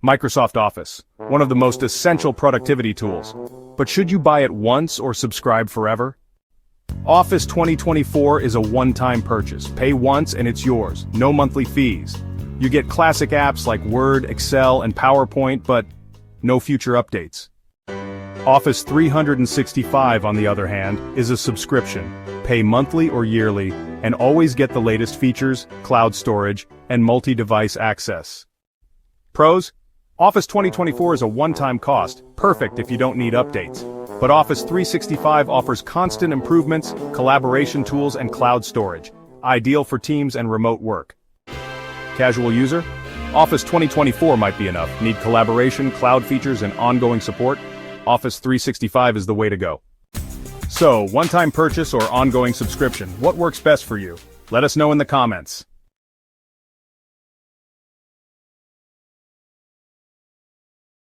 Microsoft Office, one of the most essential productivity tools. But should you buy it once or subscribe forever? Office 2024 is a one-time purchase. Pay once and it's yours, no monthly fees. You get classic apps like Word, Excel, and PowerPoint, but no future updates. Office 365, on the other hand, is a subscription. Pay monthly or yearly, and always get the latest features, cloud storage, and multi-device access. Pros? Office 2024 is a one-time cost, perfect if you don't need updates. But Office 365 offers constant improvements, collaboration tools, and cloud storage, ideal for teams and remote work. Casual user? Office 2024 might be enough. Need collaboration, cloud features, and ongoing support? Office 365 is the way to go. So, one-time purchase or ongoing subscription, what works best for you? Let us know in the comments.